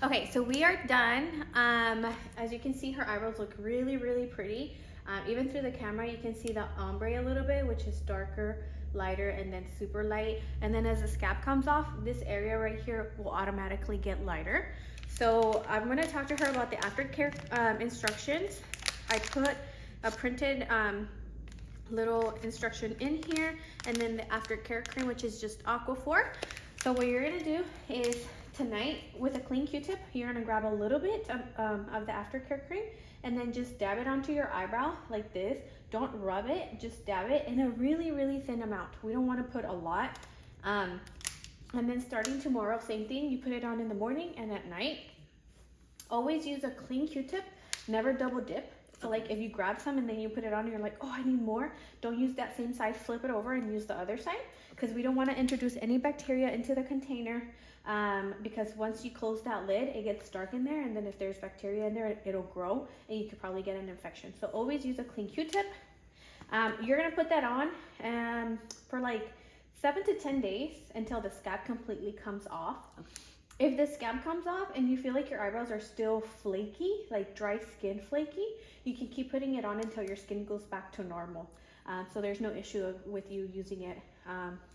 Okay, so we are done. As you can see, her eyebrows look really, really pretty. Even through the camera, you can see the ombre a little bit, which is darker, lighter, and then super light. And then as the scalp comes off, this area right here will automatically get lighter. So I'm gonna talk to her about the aftercare instructions. I put a printed little instruction in here, and then the aftercare cream, which is just Aquaphor. So what you're gonna do is tonight with a clean Q-tip, you're gonna grab a little bit of the aftercare cream and then just dab it onto your eyebrow like this. Don't rub it, just dab it in a really, really thin amount. We don't wanna put a lot. And then starting tomorrow, same thing, you put it on in the morning and at night. Always use a clean Q-tip, never double dip. So like if you grab some and then you put it on and you're like, oh, I need more, don't use that same side, flip it over and use the other side, because we don't want to introduce any bacteria into the container, because once you close that lid, it gets dark in there, and then if there's bacteria in there, it'll grow and you could probably get an infection. So always use a clean Q-tip. You're gonna put that on for like 7 to 10 days until the scab completely comes off. If the scab comes off and you feel like your eyebrows are still flaky, like dry skin flaky, you can keep putting it on until your skin goes back to normal. So there's no issue with you using it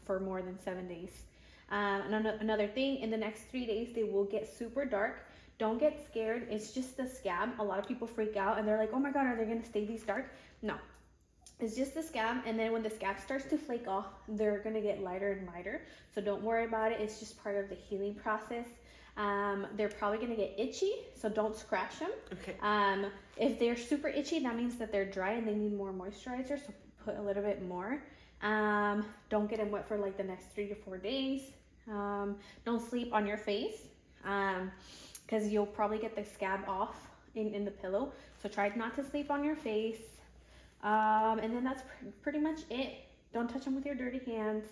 for more than 7 days. Another thing, in the next 3 days, they will get super dark. Don't get scared. It's just the scab. A lot of people freak out and they're like, oh my God, are they gonna stay these dark? No. It's just the scab, and then when the scab starts to flake off, they're gonna get lighter and lighter. So don't worry about it. It's just part of the healing process. They're probably gonna get itchy, so don't scratch them. Okay. If they're super itchy, that means that they're dry and they need more moisturizer, so put a little bit more. Don't get them wet for like the next 3 to 4 days. Don't sleep on your face, because you'll probably get the scab off in the pillow. So try not to sleep on your face. And then that's pretty much it. Don't touch them with your dirty hands.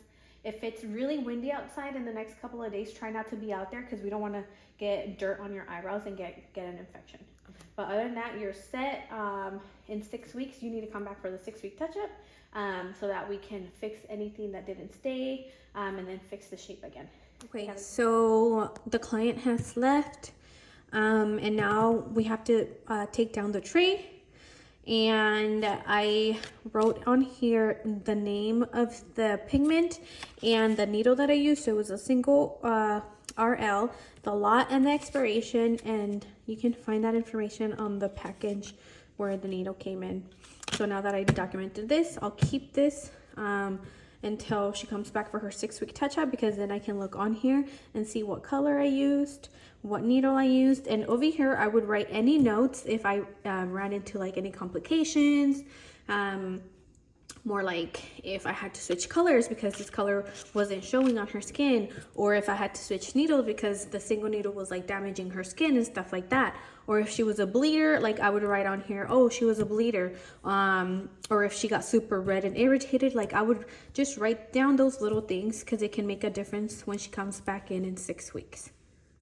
If it's really windy outside in the next couple of days, try not to be out there, because we don't want to get dirt on your eyebrows and get an infection. Okay. But other than that, you're set. In 6 weeks, you need to come back for the 6-week touch-up, so that we can fix anything that didn't stay, and then fix the shape again. Okay, so the client has left, and now we have to take down the tray. And I wrote on here the name of the pigment and the needle that I used. So it was a single RL, the lot and the expiration, and you can find that information on the package where the needle came in. So now that I documented this, I'll keep this until she comes back for her 6-week touch-up, because then I can look on here and see what color I used, what needle I used, and over here I would write any notes if I ran into like any complications, more like if I had to switch colors because this color wasn't showing on her skin, or if I had to switch needles because the single needle was like damaging her skin and stuff like that, or if she was a bleeder, like I would write on here, oh, she was a bleeder, or if she got super red and irritated, like I would just write down those little things, because it can make a difference when she comes back in 6 weeks.